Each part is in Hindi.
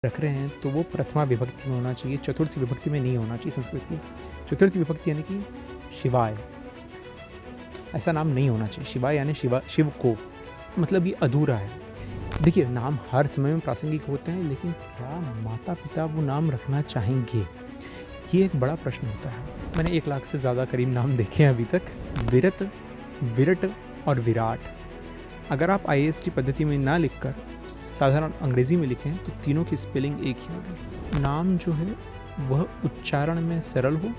रख रहे हैं तो वो प्रथमा विभक्ति में होना चाहिए, चतुर्थी विभक्ति में नहीं होना चाहिए। संस्कृत की चतुर्थी विभक्ति यानी कि शिवाय, ऐसा नाम नहीं होना चाहिए। शिवाय यानी शिव को, मतलब ये अधूरा है। देखिए, नाम हर समय में प्रासंगिक होते हैं, लेकिन क्या माता पिता वो नाम रखना चाहेंगे, ये एक बड़ा प्रश्न होता है। मैंने 1 लाख से ज़्यादा करीब नाम देखे हैं अभी तक। विरत, विरट और विराट। अगर आप IAST पद्धति में ना लिखकर साधारण अंग्रेज़ी में लिखें तो तीनों की स्पेलिंग एक ही होगी। नाम जो है वह उच्चारण में सरल हो,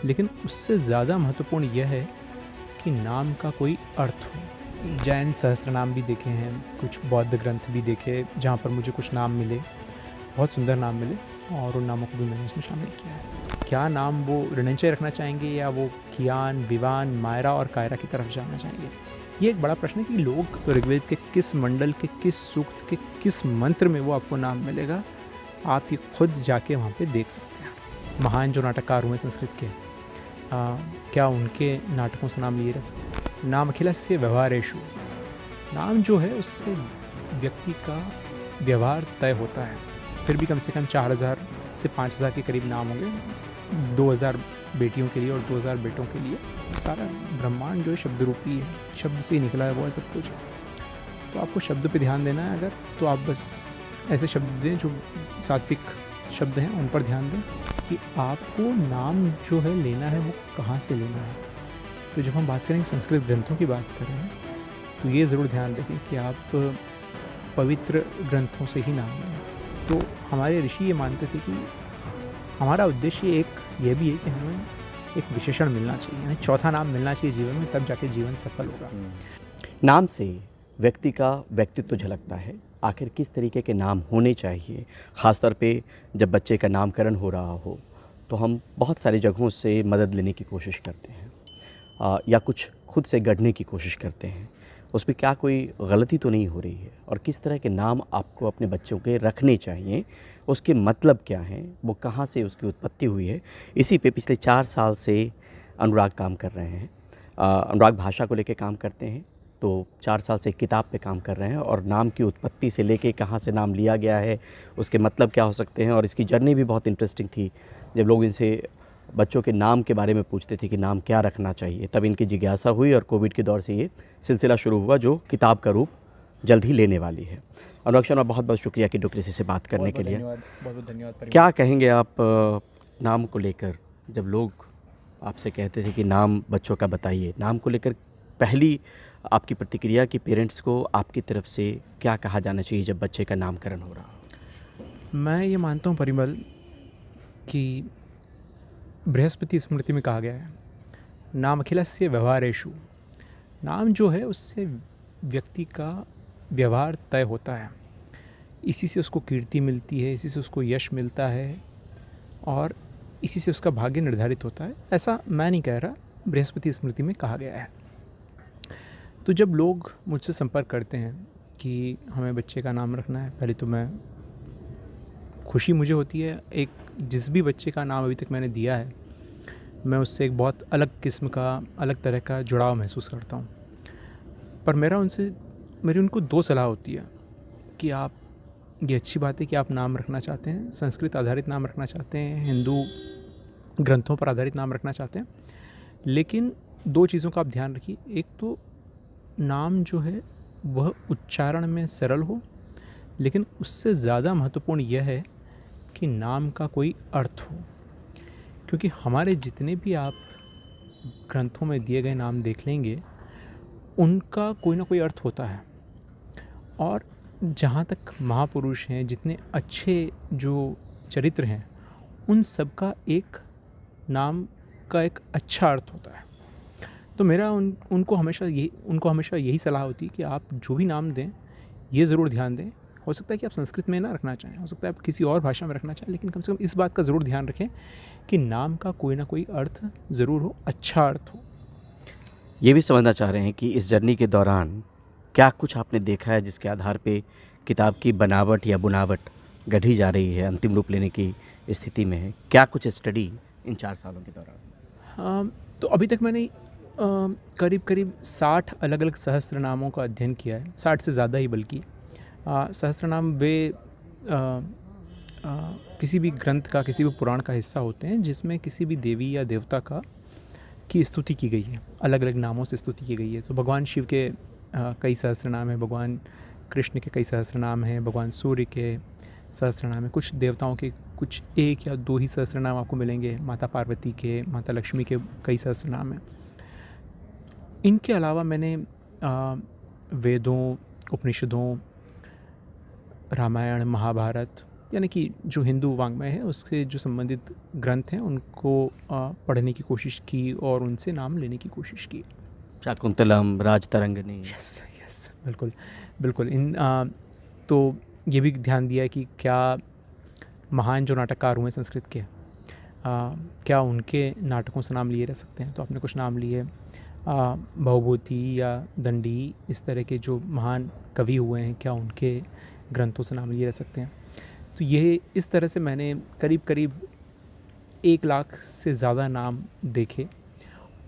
लेकिन उससे ज़्यादा महत्वपूर्ण यह है कि नाम का कोई अर्थ हो। जैन सहस्त्र नाम भी देखे हैं, कुछ बौद्ध ग्रंथ भी देखे जहाँ पर मुझे कुछ नाम मिले, बहुत सुंदर नाम मिले, और उन नामों को भी मैंने उसमें शामिल किया है। क्या नाम वो ऋणंजय रखना चाहेंगे या वो कियान, विवान, मायरा और कायरा की तरफ जाना चाहेंगे, ये एक बड़ा प्रश्न है कि लोग तो ऋग्वेद के किस मंडल के किस सूक्त के किस मंत्र में वो आपको नाम मिलेगा, आप ये खुद जाके वहाँ पे देख सकते हैं। महान जो नाटककार हुए संस्कृत के, क्या उनके नाटकों से नाम लिए रह सकते? नाम अखिलस्य व्यवहारेषु। नाम जो है उससे व्यक्ति का व्यवहार तय होता है। फिर भी कम से कम 4000 से 5000 के करीब नाम होंगे, 2000 बेटियों के लिए और 2000 बेटों के लिए। सारा ब्रह्मांड जो है शब्द रूपी है, शब्द से ही निकला है वो है सब कुछ। तो आपको शब्द पे ध्यान देना है अगर, तो आप बस ऐसे शब्द दें जो सात्विक शब्द हैं, उन पर ध्यान दें कि आपको नाम जो है लेना है वो कहाँ से लेना है। तो जब हम बात करेंगे संस्कृत ग्रंथों की बात कर रहे हैं, तो ये ज़रूर ध्यान रखें कि आप पवित्र ग्रंथों से ही नाम लें। तो हमारे ऋषि ये मानते थे कि हमारा उद्देश्य ये भी है कि हमें एक विशेषण मिलना चाहिए, यानी चौथा नाम मिलना चाहिए जीवन में, तब जाके जीवन सफल होगा। नाम से व्यक्ति का व्यक्तित्व झलकता है। आखिर किस तरीके के नाम होने चाहिए? ख़ासतौर पे जब बच्चे का नामकरण हो रहा हो तो हम बहुत सारी जगहों से मदद लेने की कोशिश करते हैं या कुछ खुद से गढ़ने की कोशिश करते हैं। उसमें क्या कोई गलती तो नहीं हो रही है? और किस तरह के नाम आपको अपने बच्चों के रखने चाहिए, उसके मतलब क्या हैं, वो कहाँ से उसकी उत्पत्ति हुई है? इसी पे पिछले 4 साल से अनुराग काम कर रहे हैं। अनुराग भाषा को लेके काम करते हैं, तो 4 साल से किताब पे काम कर रहे हैं और नाम की उत्पत्ति से लेके कहाँ से नाम लिया गया है, उसके मतलब क्या हो सकते हैं। और इसकी जर्नी भी बहुत इंटरेस्टिंग थी। जब लोग इनसे बच्चों के नाम के बारे में पूछते थे कि नाम क्या रखना चाहिए, तब इनकी जिज्ञासा हुई और कोविड के दौर से ये सिलसिला शुरू हुआ जो किताब का रूप जल्द ही लेने वाली है। अनुराग शर्मा, बहुत बहुत शुक्रिया कि डेमोक्रेसी से बात करने के लिए। बहुत बहुत धन्यवाद। क्या कहेंगे आप नाम को लेकर? जब लोग आपसे कहते थे कि नाम बच्चों का बताइए, नाम को लेकर पहली आपकी प्रतिक्रिया कि पेरेंट्स को आपकी तरफ से क्या कहा जाना चाहिए जब बच्चे का नामकरण हो रहा हो? मैं ये मानता हूँ परिमल कि बृहस्पति स्मृति में कहा गया है, नाम अखिलस्य व्यवहारेषु। नाम जो है उससे व्यक्ति का व्यवहार तय होता है, इसी से उसको कीर्ति मिलती है, इसी से उसको यश मिलता है और इसी से उसका भाग्य निर्धारित होता है। ऐसा मैं नहीं कह रहा, बृहस्पति स्मृति में कहा गया है। तो जब लोग मुझसे संपर्क करते हैं कि हमें बच्चे का नाम रखना है, पहले तो मैं खुशी मुझे होती है। एक जिस भी बच्चे का नाम अभी तक मैंने दिया है, मैं उससे एक बहुत अलग किस्म का, अलग तरह का जुड़ाव महसूस करता हूँ। पर मेरी उनको 2 सलाह होती है कि आप, ये अच्छी बात है कि आप नाम रखना चाहते हैं, संस्कृत आधारित नाम रखना चाहते हैं, हिंदू ग्रंथों पर आधारित नाम रखना चाहते हैं, लेकिन 2 चीज़ों का आप ध्यान रखिए। एक तो नाम जो है वह उच्चारण में सरल हो, लेकिन उससे ज़्यादा महत्वपूर्ण यह है कि नाम का कोई अर्थ हो। क्योंकि हमारे जितने भी आप ग्रंथों में दिए गए नाम देख लेंगे, उनका कोई ना कोई अर्थ होता है। और जहाँ तक महापुरुष हैं, जितने अच्छे जो चरित्र हैं, उन सब का एक नाम का एक अच्छा अर्थ होता है। तो मेरा उनको हमेशा यही सलाह होती है कि आप जो भी नाम दें, ये ज़रूर ध्यान दें। हो सकता है कि आप संस्कृत में ना रखना चाहें, हो सकता है आप किसी और भाषा में रखना चाहें, लेकिन कम से कम इस बात का ज़रूर ध्यान रखें कि नाम का कोई ना कोई अर्थ ज़रूर हो, अच्छा अर्थ हो। ये भी समझना चाह रहे हैं कि इस जर्नी के दौरान क्या कुछ आपने देखा है जिसके आधार पे किताब की बनावट या बुनावट गढ़ी जा रही है, अंतिम रूप लेने की स्थिति में है? क्या कुछ स्टडी इन 4 सालों के दौरान? तो अभी तक मैंने करीब 60 अलग अलग सहस्त्र नामों का अध्ययन किया है, 60 से ज़्यादा ही बल्कि। सहस्त्र नाम वे किसी भी ग्रंथ का, किसी भी पुराण का हिस्सा होते हैं जिसमें किसी भी देवी या देवता की स्तुति की गई है, अलग अलग नामों से स्तुति की गई है। तो भगवान शिव के कई सहस्त्र नाम हैं, भगवान कृष्ण के कई सहस्त्र नाम हैं, भगवान सूर्य के सहस्त्र नाम हैं, कुछ देवताओं के कुछ 1 या 2 ही सहस्त्र नाम आपको मिलेंगे, माता पार्वती के, माता लक्ष्मी के कई सहस्त्र नाम हैं। इनके अलावा मैंने वेदों, उपनिषदों, रामायण, महाभारत यानी कि जो हिंदू वाङ्मय है उससे जो संबंधित ग्रंथ हैं उनको पढ़ने की कोशिश की और उनसे नाम लेने की कोशिश की। शाकुंतलम, राजतरंगिणी। यस, बिल्कुल बिल्कुल। तो ये भी ध्यान दिया कि क्या महान जो नाटककार हुए संस्कृत के, क्या उनके नाटकों से नाम लिए रह सकते हैं। तो आपने कुछ नाम लिए, भवभूति या दंडी, इस तरह के जो महान कवि हुए हैं, क्या उनके ग्रंथों से नाम लिए रह सकते हैं। तो ये इस तरह से मैंने करीब करीब 1 लाख से ज़्यादा नाम देखे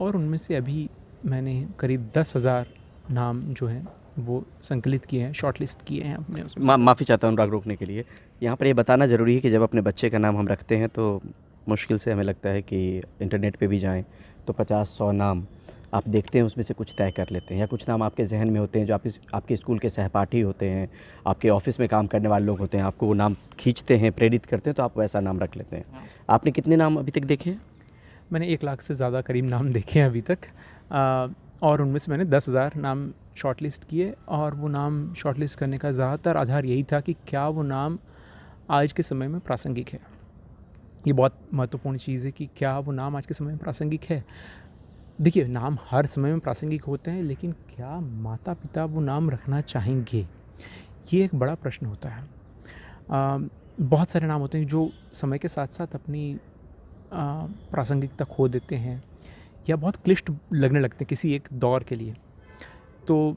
और उनमें से अभी मैंने करीब 10,000 नाम जो हैं वो संकलित किए हैं, शॉर्ट लिस्ट किए हैं अपने उसमें। माफ़ी चाहता हूँ अनुराग रोकने के लिए। यहाँ पर ये बताना ज़रूरी है कि जब अपने बच्चे का नाम हम रखते हैं तो मुश्किल से हमें लगता है कि इंटरनेट पे भी जाएं तो 50-100 नाम आप देखते हैं, उसमें से कुछ तय कर लेते हैं, या कुछ नाम आपके जहन में होते हैं जो आपके स्कूल के सहपाठी होते हैं, आपके ऑफिस में काम करने वाले लोग होते हैं, आपको वो नाम खींचते हैं, प्रेरित करते हैं, तो आप वैसा नाम रख लेते हैं। आपने कितने नाम अभी तक देखे हैं? मैंने 1 लाख से ज़्यादा करीब नाम देखे हैं अभी तक, और उनमें से मैंने 10,000 नाम शॉर्ट लिस्ट किए। और वो नाम शॉर्ट लिस्ट करने का ज़्यादातर आधार यही था कि क्या वो नाम आज के समय में प्रासंगिक है। ये बहुत महत्वपूर्ण चीज़ है कि क्या वो नाम आज के समय में प्रासंगिक है। देखिए, नाम हर समय में प्रासंगिक होते हैं, लेकिन क्या माता पिता वो नाम रखना चाहेंगे, ये एक बड़ा प्रश्न होता है। बहुत सारे नाम होते हैं जो समय के साथ साथ अपनी प्रासंगिकता खो देते हैं या बहुत क्लिष्ट लगने लगते हैं किसी एक दौर के लिए। तो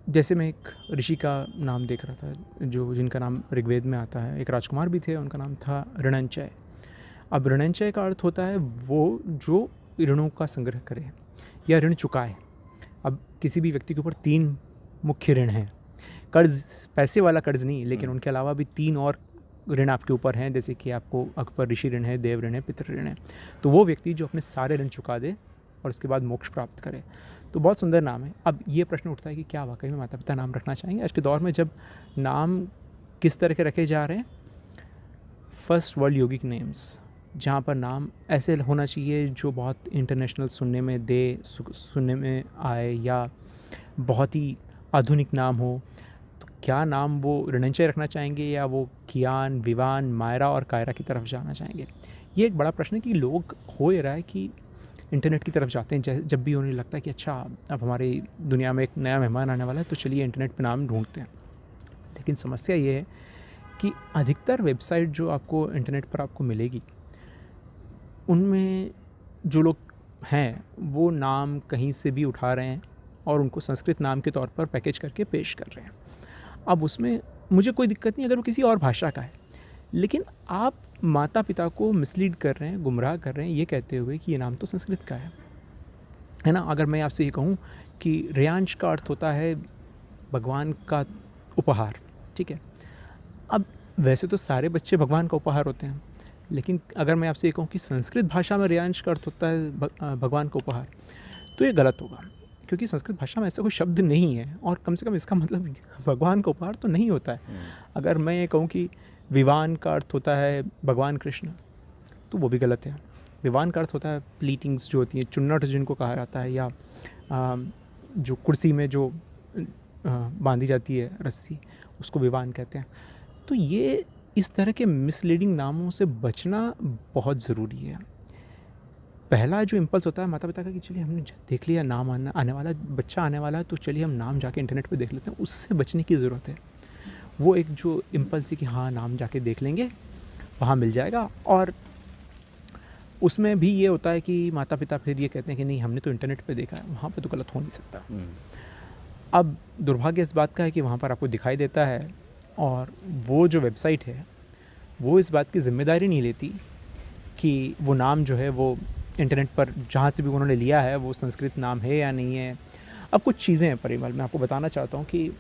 जैसे मैं एक ऋषि का नाम देख रहा था जिनका नाम ऋग्वेद में आता है, एक राजकुमार भी थे, उनका नाम था ऋणंचय। अब ऋणंचय का अर्थ होता है वो जो ऋणों का संग्रह करे या ऋण चुकाए। अब किसी भी व्यक्ति के ऊपर 3 मुख्य ऋण हैं, कर्ज, पैसे वाला कर्ज नहीं, लेकिन उनके अलावा भी 3 और ऋण आपके ऊपर हैं, जैसे कि आपको अकबर ऋषि ऋण है, देव ऋण है, पितृ ऋण है। तो वो व्यक्ति जो अपने सारे ऋण चुका दे और उसके बाद मोक्ष प्राप्त करे, तो बहुत सुंदर नाम है। अब ये प्रश्न उठता है कि क्या वाकई में माता पिता नाम रखना चाहेंगे आज के दौर में, जब नाम किस तरह के रखे जा रहे हैं, फर्स्ट वर्ल्ड यौगिक नेम्स, जहाँ पर नाम ऐसे होना चाहिए जो बहुत इंटरनेशनल सुनने में आए या बहुत ही आधुनिक नाम हो। तो क्या नाम वो ऋणंचय रखना चाहेंगे या वो कियान, विवान, मायरा और कायरा की तरफ जाना चाहेंगे। ये एक बड़ा प्रश्न है कि लोग हो ये रहा है कि इंटरनेट की तरफ जाते हैं जब भी उन्हें लगता है कि अच्छा अब हमारी दुनिया में एक नया मेहमान आने वाला है, तो चलिए इंटरनेट पे नाम ढूंढते हैं। लेकिन समस्या ये है कि अधिकतर वेबसाइट जो आपको इंटरनेट पर आपको मिलेगी, उनमें जो लोग हैं वो नाम कहीं से भी उठा रहे हैं और उनको संस्कृत नाम के तौर पर पैकेज करके पेश कर रहे हैं। अब उसमें मुझे कोई दिक्कत नहीं अगर वो किसी और भाषा का है, लेकिन आप माता पिता को मिसलीड कर रहे हैं, गुमराह कर रहे हैं, ये कहते हुए कि ये नाम तो संस्कृत का है ना। अगर मैं आपसे ये कहूँ कि रेयांश का अर्थ होता है भगवान का उपहार, ठीक है। अब वैसे तो सारे बच्चे भगवान का उपहार होते हैं, लेकिन अगर मैं आपसे ये कहूँ कि संस्कृत भाषा में रेयांश का अर्थ होता है भगवान का उपहार, तो ये गलत होगा, क्योंकि संस्कृत भाषा में ऐसा कोई शब्द नहीं है और कम से कम इसका मतलब भगवान का उपहार तो नहीं होता है। अगर मैं ये कहूँ कि विवान का अर्थ होता है भगवान कृष्ण, तो वो भी गलत है। विवान का अर्थ होता है प्लीटिंग्स जो होती है, चुन्नट जिनको कहा जाता है, या जो कुर्सी में जो बांधी जाती है रस्सी, उसको विवान कहते हैं। तो ये इस तरह के मिसलीडिंग नामों से बचना बहुत ज़रूरी है। पहला जो इम्पल्स होता है माता पिता का कि चलिए हमने देख लिया नाम आने वाला, बच्चा आने वाला है, तो चलिए हम नाम जाके इंटरनेट पे देख लेते हैं, उससे बचने की ज़रूरत है। वो एक जो इम्पल्स है कि हाँ नाम जाके देख लेंगे, वहाँ मिल जाएगा, और उसमें भी ये होता है कि माता पिता फिर ये कहते हैं कि नहीं हमने तो इंटरनेट पे देखा है, वहाँ पे तो गलत हो नहीं सकता। अब दुर्भाग्य इस बात का है कि वहाँ पर आपको दिखाई देता है, और वो जो वेबसाइट है वो इस बात की ज़िम्मेदारी नहीं लेती कि वो नाम जो है वो इंटरनेट पर जहाँ से भी उन्होंने लिया है वो संस्कृत नाम है या नहीं है। अब कुछ चीज़ें हैं परिमल, मैं आपको बताना चाहता हूँ कि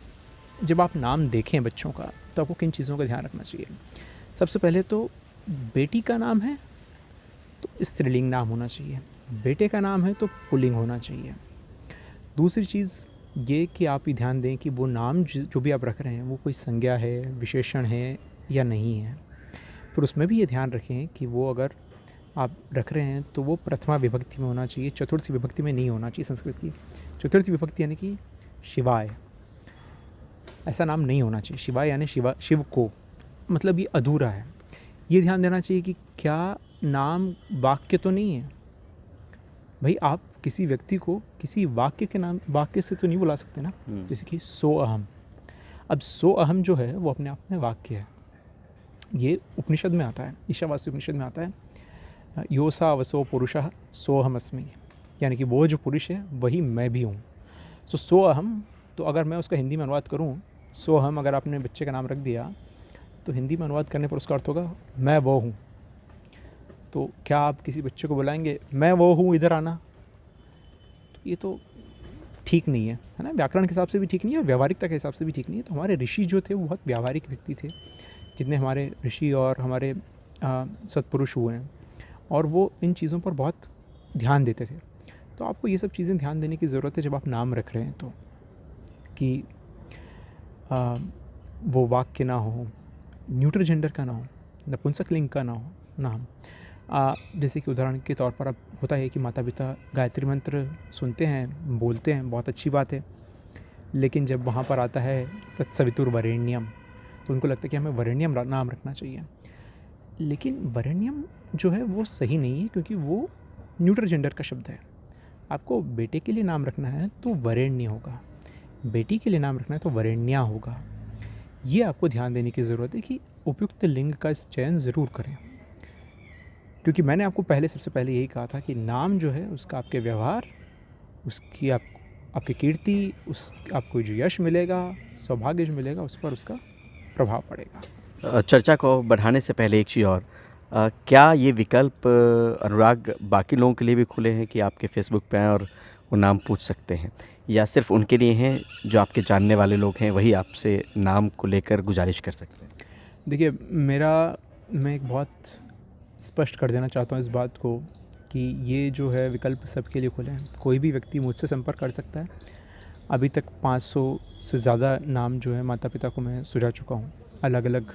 जब आप नाम देखें बच्चों का, तो आपको किन चीज़ों का ध्यान रखना चाहिए। सबसे पहले तो बेटी का नाम है तो स्त्रीलिंग नाम होना चाहिए, बेटे का नाम है तो पुल्लिंग होना चाहिए। दूसरी चीज़ ये कि आप ये ध्यान दें कि वो नाम जो भी आप रख रहे हैं वो कोई संज्ञा है, विशेषण है या नहीं है। फिर उसमें भी ये ध्यान रखें कि वो अगर आप रख रहे हैं तो वो प्रथमा विभक्ति में होना चाहिए, चतुर्थी विभक्ति में नहीं होना चाहिए। संस्कृत की चतुर्थी विभक्ति यानी कि शिवाय, ऐसा नाम नहीं होना चाहिए। शिवाय यानी शिव को, मतलब ये अधूरा है। ये ध्यान देना चाहिए कि क्या नाम वाक्य तो नहीं है। भाई आप किसी व्यक्ति को किसी वाक्य से तो नहीं बुला सकते ना। जैसे कि सो अहम, अब सो अहम जो है वो अपने आप में वाक्य है। ये उपनिषद में आता है, ईशावास्य उपनिषद में आता है, यो सा वसो पुरुषः सोहम अस्मि, यानी कि वो जो पुरुष है वही मैं भी हूँ। सो अहम, तो अगर मैं उसका हिंदी में अनुवाद करूँ, सो अहम अगर आपने बच्चे का नाम रख दिया तो हिंदी में अनुवाद करने पर उसका अर्थ होगा मैं वो हूँ। तो क्या आप किसी बच्चे को बुलाएंगे मैं वो हूँ इधर आना? तो ये तो ठीक नहीं है, है ना। व्याकरण के हिसाब से भी ठीक नहीं है और व्यावहारिकता के हिसाब से भी ठीक नहीं है। तो हमारे ऋषि जो थे वो बहुत व्यावहारिक व्यक्ति थे, जितने हमारे ऋषि और हमारे सत्पुरुष हुए हैं, और वो इन चीज़ों पर बहुत ध्यान देते थे। तो आपको ये सब चीज़ें ध्यान देने की ज़रूरत है जब आप नाम रख रहे हैं, तो कि वो वाक्य ना हो, न्यूट्रल जेंडर का ना हो, नपुंसक लिंग का ना हो नाम। जैसे कि उदाहरण के तौर पर अब होता है कि माता पिता गायत्री मंत्र सुनते हैं, बोलते हैं, बहुत अच्छी बात है, लेकिन जब वहाँ पर आता है तत्सवितुर वरेण्यम तो उनको लगता है कि हमें वरेण्यम नाम रखना चाहिए। लेकिन वरेण्यम जो है वो सही नहीं है, क्योंकि वो न्यूट्रल जेंडर का शब्द है। आपको बेटे के लिए नाम रखना है तो वरेण्य होगा, बेटी के लिए नाम रखना है तो वरेण्या होगा। ये आपको ध्यान देने की ज़रूरत है कि उपयुक्त लिंग का चयन ज़रूर करें, क्योंकि मैंने आपको सबसे पहले यही कहा था कि नाम जो है उसका आपके व्यवहार, उसकी आपकी कीर्ति, आपको जो यश मिलेगा, सौभाग्य जो मिलेगा, उस पर उसका प्रभाव पड़ेगा। चर्चा को बढ़ाने से पहले एक चीज़ और, क्या ये विकल्प अनुराग बाकी लोगों के लिए भी खुले हैं कि आपके फेसबुक पे आएँ और वो नाम पूछ सकते हैं, या सिर्फ उनके लिए हैं जो आपके जानने वाले लोग हैं वही आपसे नाम को लेकर गुजारिश कर सकते हैं? देखिए, मैं एक बहुत स्पष्ट कर देना चाहता हूँ इस बात को कि ये जो है विकल्प सबके लिए खुले हैं। कोई भी व्यक्ति मुझसे संपर्क कर सकता है। अभी तक 500 से ज़्यादा नाम जो है माता पिता को मैं सुझा चुका हूँ, अलग अलग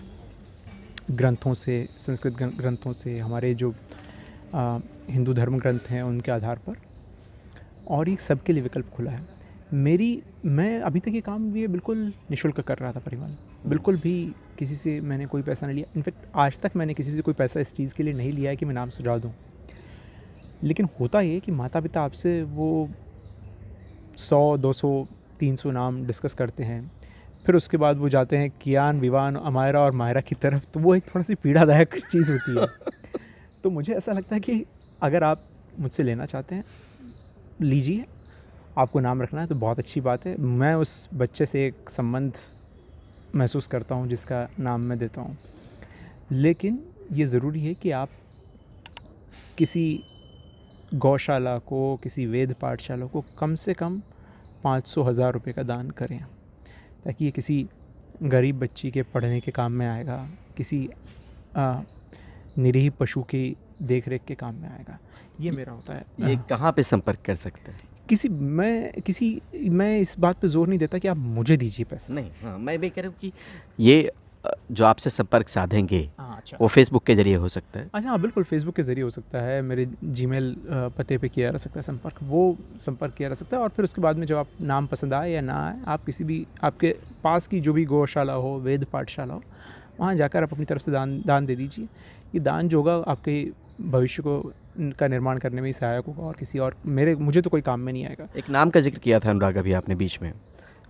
ग्रंथों से, संस्कृत ग्रंथों से, हमारे जो हिंदू धर्म ग्रंथ हैं उनके आधार पर, और ये सबके लिए विकल्प खुला है। मैं अभी तक ये काम ये बिल्कुल निःशुल्क कर रहा था परिवार, बिल्कुल भी किसी से मैंने कोई पैसा नहीं लिया। इनफैक्ट आज तक मैंने किसी से कोई पैसा इस चीज़ के लिए नहीं लिया है कि मैं नाम सुझा दूँ। लेकिन होता ये कि माता पिता आपसे वो 100, 200, 300 नाम डिस्कस करते हैं, फिर उसके बाद वो जाते हैं कियान, विवान, अमायरा और मायरा की तरफ, तो वो एक थोड़ा सी पीड़ादायक चीज़ होती है। तो मुझे ऐसा लगता है कि अगर आप मुझसे लेना चाहते हैं लीजिए, आपको नाम रखना है तो बहुत अच्छी बात है। मैं उस बच्चे से एक संबंध महसूस करता हूँ जिसका नाम मैं देता हूँ। लेकिन ये ज़रूरी है कि आप किसी गौशाला को, किसी वेद पाठशाला को कम से कम 500,000 रुपये का दान करें, ताकि ये किसी गरीब बच्ची के पढ़ने के काम में आएगा, किसी निरीह पशु की देख रेख के काम में आएगा। ये मेरा होता है। ये कहाँ पे संपर्क कर सकते हैं? मैं इस बात पे जोर नहीं देता कि आप मुझे दीजिए पैसे। नहीं, हाँ, मैं भी कह रहा हूँ कि ये जो आपसे संपर्क साधेंगे अच्छा, वो फेसबुक के जरिए हो सकता है। अच्छा, हाँ बिल्कुल, फेसबुक के ज़रिए हो सकता है, मेरे जीमेल पते पे किया जा सकता है संपर्क, वो संपर्क किया जा सकता है। और फिर उसके बाद में जब आप नाम पसंद आए या ना आए, आप किसी भी आपके पास की जो भी गौशाला हो, वेद पाठशाला हो, वहाँ जाकर आप अपनी तरफ से दान दे दीजिए। ये दान जो होगा आपके भविष्य को का निर्माण करने में ही सहायक होगा, और किसी और मुझे तो कोई काम में नहीं आएगा। एक नाम का जिक्र किया था अनुराग अभी आपने बीच में,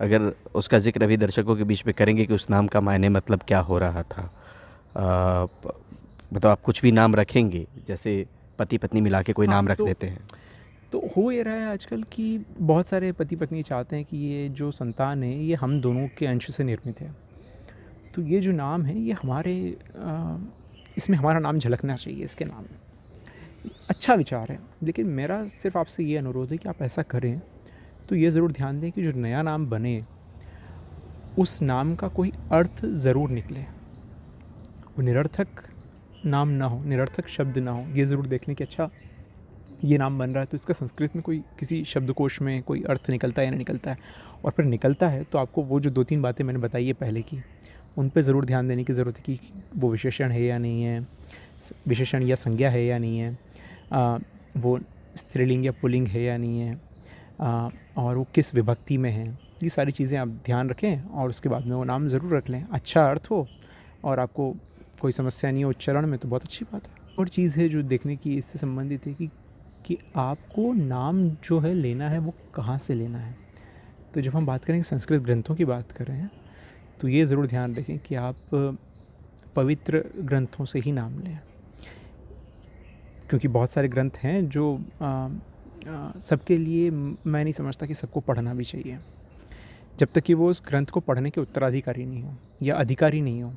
अगर उसका जिक्र अभी दर्शकों के बीच में करेंगे कि उस नाम का मायने मतलब क्या हो रहा था। मतलब आप कुछ भी नाम रखेंगे, जैसे पति पत्नी मिला के कोई नाम रख देते हैं, तो हो ये रहा है आजकल कि बहुत सारे पति पत्नी चाहते हैं कि ये जो संतान है ये हम दोनों के अंश से निर्मित है, तो ये जो नाम है ये हमारे इसमें हमारा नाम झलकना चाहिए इसके नाम में। अच्छा विचार है, लेकिन मेरा सिर्फ आपसे ये अनुरोध है कि आप ऐसा करें तो ये ज़रूर ध्यान दें कि जो नया नाम बने उस नाम का कोई अर्थ ज़रूर निकले। वो निरर्थक नाम ना हो, निरर्थक शब्द ना हो। ये ज़रूर देख लें कि अच्छा ये नाम बन रहा है तो इसका संस्कृत में कोई किसी शब्दकोश में कोई अर्थ निकलता है या नहीं निकलता है, और फिर निकलता है तो आपको वो जो 2-3 बातें मैंने बताई है पहले की, उन पे ज़रूर ध्यान देने की ज़रूरत है कि वो विशेषण है या नहीं है, विशेषण या संज्ञा है या नहीं है, वो स्त्रीलिंग या पुल्लिंग है या नहीं है, और वो किस विभक्ति में है। ये सारी चीज़ें आप ध्यान रखें और उसके बाद में वो नाम ज़रूर रख लें। अच्छा अर्थ हो और आपको कोई समस्या नहीं हो उच्चारण में तो बहुत अच्छी बात है। और चीज़ है जो देखने की इससे संबंधित है कि आपको नाम जो है लेना है वो कहाँ से लेना है। तो जब हम बात करेंगे संस्कृत ग्रंथों की बात कर रहे हैं तो ये ज़रूर ध्यान रखें कि आप पवित्र ग्रंथों से ही नाम लें, क्योंकि बहुत सारे ग्रंथ हैं जो सबके लिए मैं नहीं समझता कि सबको पढ़ना भी चाहिए, जब तक कि वो उस ग्रंथ को पढ़ने के उत्तराधिकारी नहीं हो या अधिकारी नहीं हो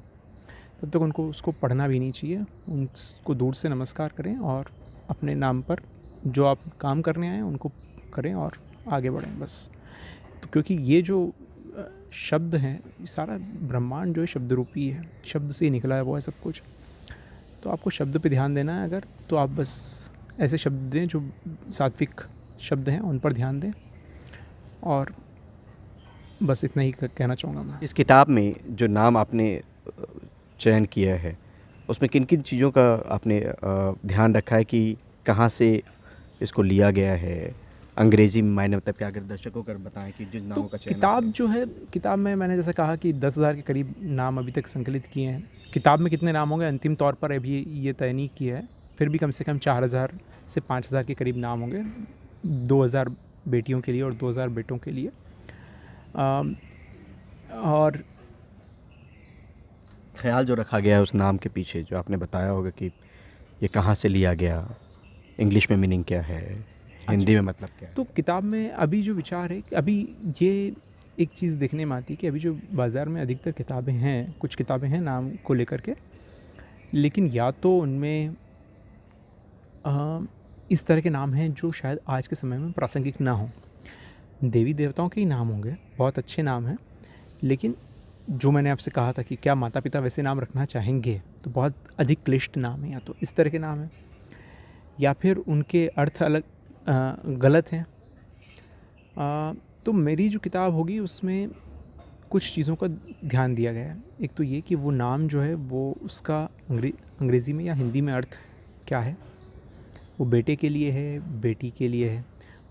तब तक उनको उसको पढ़ना भी नहीं चाहिए। उनको दूर से नमस्कार करें और अपने नाम पर जो आप काम करने आए उनको करें और आगे बढ़ें बस। तो क्योंकि ये जो शब्द हैं, सारा ब्रह्मांड जो है शब्द रूपी है, शब्द से ही निकला है वो है सब कुछ। तो आपको शब्द पे ध्यान देना है अगर, तो आप बस ऐसे शब्द दें जो सात्विक शब्द हैं उन पर ध्यान दें, और बस इतना ही कहना चाहूँगा मैं। इस किताब में जो नाम आपने चयन किया है उसमें किन किन चीज़ों का आपने ध्यान रखा है कि कहाँ से इसको लिया गया है, अंग्रेजी में मायने मतलब क्या, अगर दर्शकों को बताएं कि जिन नामों का चयन किताब जो है, किताब में मैंने जैसा कहा कि 10,000 के करीब नाम अभी तक संकलित किए हैं। किताब में कितने नाम होंगे अंतिम तौर पर अभी ये तय नहीं किया है, फिर भी कम से कम 4,000 से 5,000 के करीब नाम होंगे, 2,000 बेटियों के लिए और 2,000 बेटों के लिए। और ख्याल जो रखा गया है उस नाम के पीछे, जो आपने बताया होगा कि ये कहाँ से लिया गया, इंग्लिश में मीनिंग क्या है, हिंदी में मतलब क्या है। तो किताब में अभी जो विचार है, अभी ये एक चीज़ देखने में आती है कि अभी जो बाज़ार में अधिकतर किताबें हैं, कुछ किताबें हैं नाम को लेकर के, लेकिन या तो उनमें इस तरह के नाम हैं जो शायद आज के समय में प्रासंगिक ना हो। देवी देवताओं के ही नाम होंगे, बहुत अच्छे नाम हैं, लेकिन जो मैंने आपसे कहा था कि क्या माता पिता वैसे नाम रखना चाहेंगे, तो बहुत अधिक क्लिष्ट नाम है, या तो इस तरह के नाम हैं या फिर उनके अर्थ अलग गलत हैं। तो मेरी जो किताब होगी उसमें कुछ चीज़ों का ध्यान दिया गया है। एक तो ये कि वो नाम जो है वो उसका अंग्रेज़ी में या हिंदी में अर्थ क्या है, वो बेटे के लिए है, बेटी के लिए है।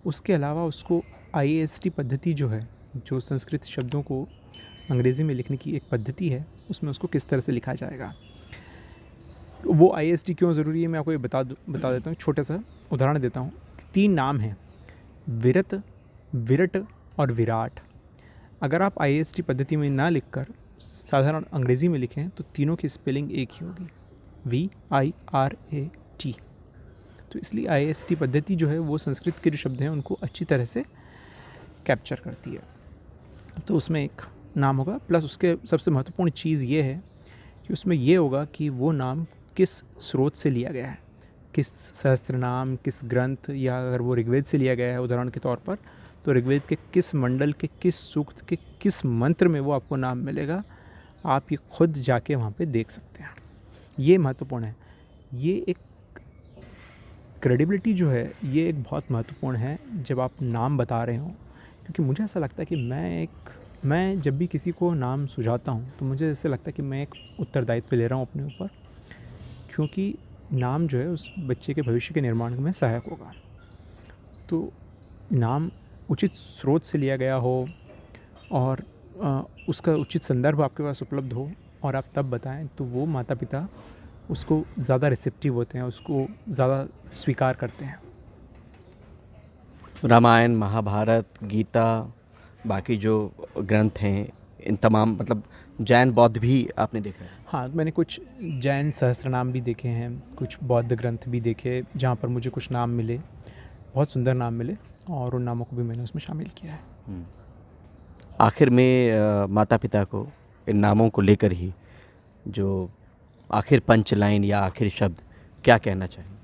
उसके अलावा उसको IAST पद्धति जो है, जो संस्कृत शब्दों को अंग्रेज़ी में लिखने की एक पद्धति है, उसमें उसको किस तरह से लिखा जाएगा। वो IAST क्यों ज़रूरी है मैं आपको ये बता देता हूँ। छोटा सा उदाहरण देता हूँ। 3 नाम हैं, विरत, विरट और विराट। अगर आप IAST पद्धति में ना लिखकर साधारण अंग्रेज़ी में लिखें तो तीनों की स्पेलिंग एक ही होगी, VIRAT। तो इसलिए IAST पद्धति जो है वो संस्कृत के जो शब्द हैं उनको अच्छी तरह से कैप्चर करती है। तो उसमें एक नाम होगा, प्लस उसके सबसे महत्वपूर्ण चीज़ ये है कि उसमें ये होगा कि वो नाम किस स्रोत से लिया गया है, किस सहस्त्र नाम, किस ग्रंथ, या अगर वो ऋग्वेद से लिया गया है उदाहरण के तौर पर, तो ऋग्वेद के किस मंडल के किस सूक्त के किस मंत्र में वो आपको नाम मिलेगा, आप ये खुद जाके वहाँ पे देख सकते हैं। ये महत्वपूर्ण है। ये एक क्रेडिबिलिटी जो है ये एक बहुत महत्वपूर्ण है जब आप नाम बता रहे हो, क्योंकि मुझे ऐसा लगता है कि मैं जब भी किसी को नाम सुझाता हूँ तो मुझे ऐसा लगता है कि मैं एक उत्तरदायित्व ले रहा हूँ अपने ऊपर, क्योंकि नाम जो है उस बच्चे के भविष्य के निर्माण में सहायक होगा। तो नाम उचित स्रोत से लिया गया हो और उसका उचित संदर्भ आपके पास उपलब्ध हो और आप तब बताएं, तो वो माता पिता उसको ज़्यादा रिसेप्टिव होते हैं, उसको ज़्यादा स्वीकार करते हैं। रामायण, महाभारत, गीता, बाकी जो ग्रंथ हैं, इन तमाम मतलब जैन बौद्ध भी आपने देखा है? हाँ, मैंने कुछ जैन सहस्त्रनाम भी देखे हैं, कुछ बौद्ध ग्रंथ भी देखे जहाँ पर मुझे कुछ नाम मिले, बहुत सुंदर नाम मिले, और उन नामों को भी मैंने उसमें शामिल किया है। आखिर में माता पिता को इन नामों को लेकर ही जो आखिर पंच लाइन या आखिर शब्द क्या कहना चाहेंगे?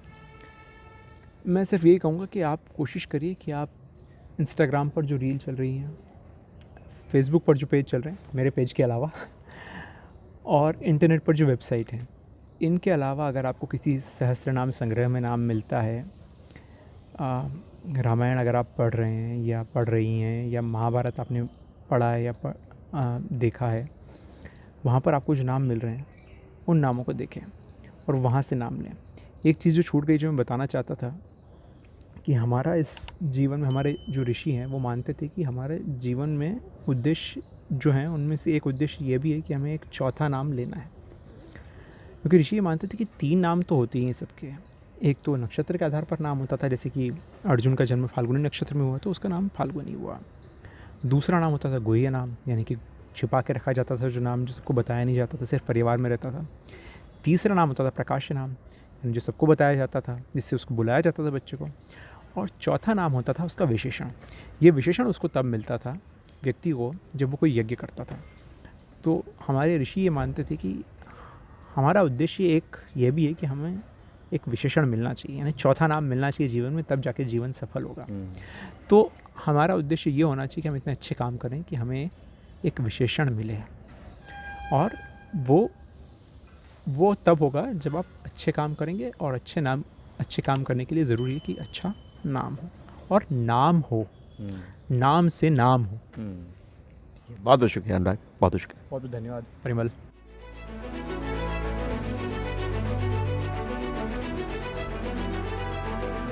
मैं सिर्फ यही कहूँगा कि आप कोशिश करिए कि आप इंस्टाग्राम पर जो रील चल रही हैं, फेसबुक पर जो पेज चल रहे हैं मेरे पेज के अलावा, और इंटरनेट पर जो वेबसाइट हैं, इनके अलावा अगर आपको किसी सहस्त्रनाम संग्रह में नाम मिलता है, रामायण अगर आप पढ़ रहे हैं या पढ़ रही हैं, या महाभारत आपने पढ़ा है या देखा है, वहाँ पर आपको जो नाम मिल रहे हैं उन नामों को देखें और वहाँ से नाम लें। एक चीज़ जो छूट गई, जो मैं बताना चाहता था, कि हमारा इस जीवन में, हमारे जो ऋषि हैं वो मानते थे कि हमारे जीवन में उद्देश्य जो हैं उनमें से एक उद्देश्य ये भी है कि हमें एक चौथा नाम लेना है। क्योंकि ऋषि ये मानते थे कि 3 नाम तो होते ही हैं सबके। एक तो नक्षत्र के आधार पर नाम होता था, जैसे कि अर्जुन का जन्म फाल्गुनी नक्षत्र में हुआ तो उसका नाम फाल्गुनी हुआ। दूसरा नाम होता था गुह्य नाम, यानी कि छिपा के रखा जाता था जो नाम, जो सबको बताया नहीं जाता था, सिर्फ परिवार में रहता था। तीसरा नाम होता था प्रकाश्य नाम, जो सबको बताया जाता था, जिससे उसको बुलाया जाता था बच्चे को। और चौथा नाम होता था उसका विशेषण। ये विशेषण उसको तब मिलता था व्यक्ति को जब वो कोई यज्ञ करता था। तो हमारे ऋषि ये मानते थे कि हमारा उद्देश्य एक ये भी है कि हमें एक विशेषण मिलना चाहिए, यानी चौथा नाम मिलना चाहिए जीवन में, तब जाके जीवन सफल होगा। तो हमारा उद्देश्य ये होना चाहिए कि हम इतने अच्छे काम करें कि हमें एक विशेषण मिले, और वो तब होगा जब आप अच्छे काम करेंगे। और अच्छे काम करने के लिए ज़रूरी है कि अच्छा नाम हो, और नाम हो, नाम से नाम हो। बहुत बहुत शुक्रिया अनुराग, बहुत शुक्रिया। बहुत धन्यवाद परिमल।